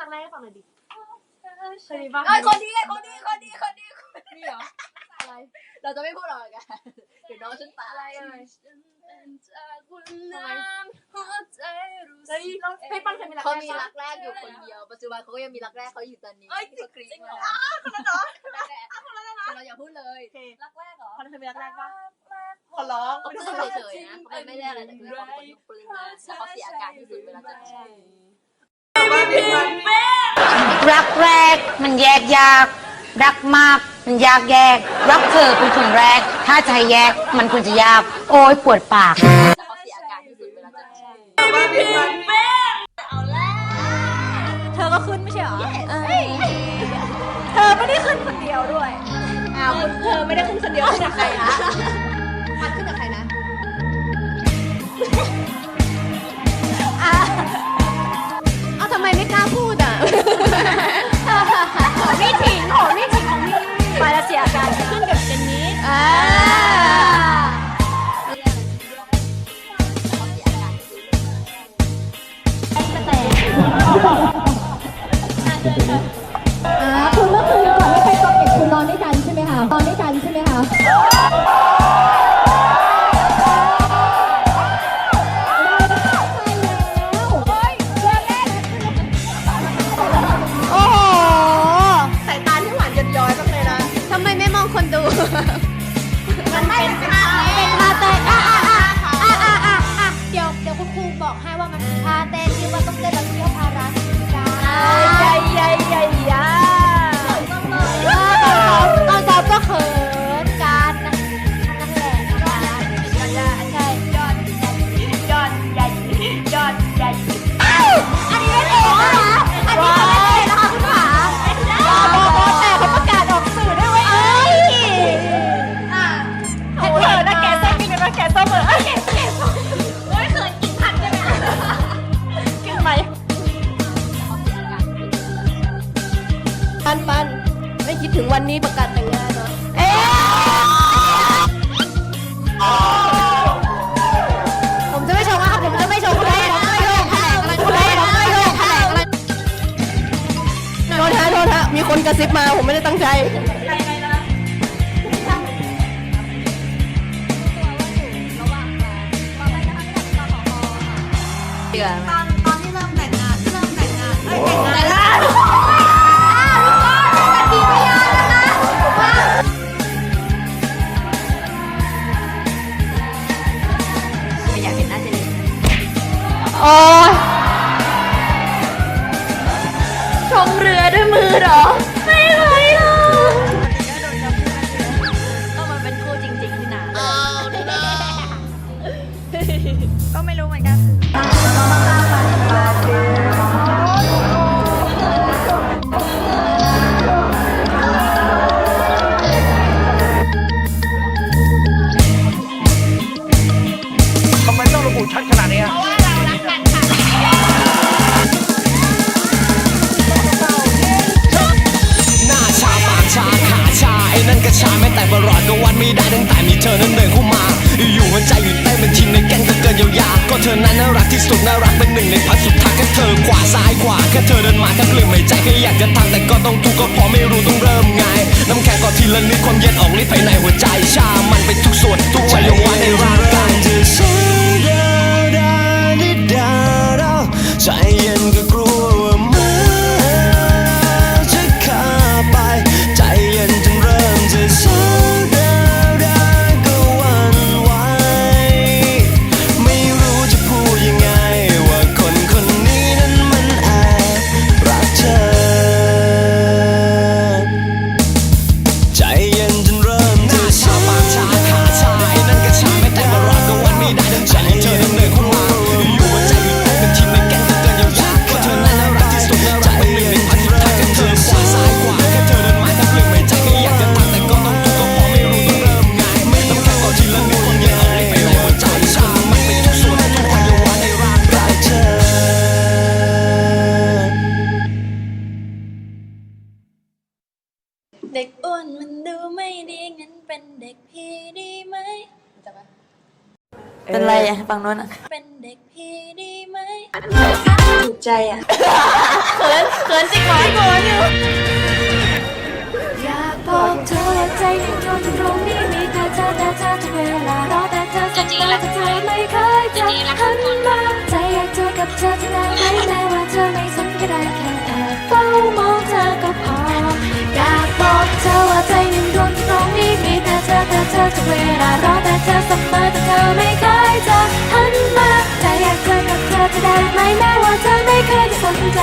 กแรกให้ฟังหน่อยดิเคยมีบ้างคนนี้นี่เหรออะไรเราจะไม่พูดหรอกกันเดี๋ยวน้องฉันตายอะไรให้ปั้นเคยมีรักแรกเขามีรักแรกอยู่คนเดียวปัจจุบันเขาก็ยังมีรักแรกเขาอยู่ตอนนี้จริงเหรอคนนั้นเหรอเราอย่าพูดเลยรักแรกเหรอคนเคยมีรักแรกปะขอร้องเขาพูดเฉยๆนะเขาไม่ได้อะไรแต่คือเขาเป็นลูกปืนมาแล้วเขาเสียอาการที่สุดเวลาเจอรักแรกมันแยกยากรักมากมันยากแยกรักเธอเป็นคนแรกถ้าจะให้แยกมันควรจะยากโอ้ยปวดปากแล้วเขาเสียอาการที่สุดเวลาเจอเธอก็ขึ้นไม่ใช่เหรอเธอไม่ได้ขึ้นคนเดียวด้วยเธอไม่ได้ขึ้นคนเดียวขึ้นกับใครนะพัดขึ้นกับใครนะทำไมไม่กล้าพูดอ่ะขอนี่ถิงของนี่ไปแล้วเสียอาการขึ้นกับเจนนี่คุณเมื่อคืนก่อนไม่ไปกองเอกคุณนอนด้วยกันใช่ไหมคะนอนด้วยกันใช่ไหมคะมันเป็นท่าเต้นเดี๋ยวคุณครูบอกให้ว่ามันท่าเต้นที่ว่าต้องเต้นแล้วเที่ยวพาราสิกาตอนซ้อมก็เขินกันนั่นแหละใช่ยอดใหญ่อันนี้ไม่เองนะคะอันนี้ไม่เองนะคะคุณขาแต่เขาประกาศออกสื่อด้วยว่านะแกส้มกินกันนะแกส้มเลยแกส้มไม่เคยกินผัดใช่ไหมกินไหมปันไม่คิดถึงวันนี้ประกาศแต่งงานเหรอผมจะไม่ชงนะครับผมจะไม่ชงเลยโทษฮะมีคนกระซิบมาผมไม่ได้ตั้งใจตอนที่เริ่มแต่งงานแต่งงานดีไม่ยากนะไม่อยากเห็นหน้าเจนนี่โอ้ชงเรือด้วยมือเหรอไม่ไหวหรอกก็มันเป็นคู่จริงๆที่หนาก็ไม่รู้เหมือนกันทำไมต้องระบุชัดขนาดนี้เพราะว่าเรารักกันค่ะหน้าชาปากชาขาชาไอ้นั่นก็ชาไม่แต่ประหลอดก็วัดไม่ได้ตั้งแต่มีเธอนั้นเดินเข้ามาอยู่หัวใจอยู่เต้นเป็นทีมในแก๊งก็เกินเยียวยาก็เธอนั้นน่ารักที่สุดน่ารักเป็นหนึ่งในพันสุดท้ายแค่เธอขวาซ้ายขวาแค่เธอเดินมาแค่กลืนไม่ใจแค่อยากจะทำแต่ก็ต้องทุกข์ก็พอไม่รู้ต้องเริ่มไงน้ำแข็งก็ทีละนิดความเย็นออกฤทธิ์ภายในหัวใจชามันไปทุกส่วนทุกวัยวะในร่างกายใจเย็นก็กลัวว่ามันจะขาดไปใจเย็นจนเริ่มจะเศร้าได้ก็หวั่นไหวไม่รู้จะพูดยังไงว่าคนคนนี้นั้นมันแอบรักเธอใจเย็นจนเริ่มจะเศร้าปากชาขาชาไอ้นั่นก็ชาไม่แต่ประหลอดก็วัดไม่ได้ดังใจเธอนั้นเดินเข้ามาอยู่หัวใจอยู่เป็นทีมในแก๊งก็เกินเยียวยาก็เธอนั้นน่ารักที่สุดน่ารักเป็นหนึ่งในพันสุดท้ายแค่เธอขวาซ้ายขวาแค่เธอเดินมาแค่กลืนไม่ใจแค่อยากจะทำแต่ก็ต้องทุกข์ก็พอไม่รู้ต้องเริ่มไงน้ำแข็งก็ทีละนิดความเย็นออกฤทธิ์ภายในหัวใจชามันไปทุกส่วนทุกอวัยวะในร่างกายเธอเด็กอ้วนมันดูไม่ดีงั้นเป็นเด็กพี่ดีไหมจังปะเป็นไรอะฝั่งโน้นอะเป็นเด็กพี่ดีไหมถูกใจอ่ะ เขินจริงหมอนก่อนอยู่ อยากบอกเธอว่าใจหนึ่งดวงที่ตรงนี้มีแต่เธอทุกเวลารอแต่เธอสักตาแต่เธอไม่เคยจะหันมาใจอยากเจอกับเธอที่ไหนแม้ว่าเธอไม่สนก็ได้แค่แอบเฝ้ามองเธอก็พออยากบอกเธอว่าใจหนึ่งดวงที่ตรงนี้มีแต่เธอทุกเวลารอแต่เธอเสมอแต่เธอไม่เคยจะหันมาใจอยากเจอกับเธอจะได้ไหมแม้ว่าเธอไม่เคยจะสนใจ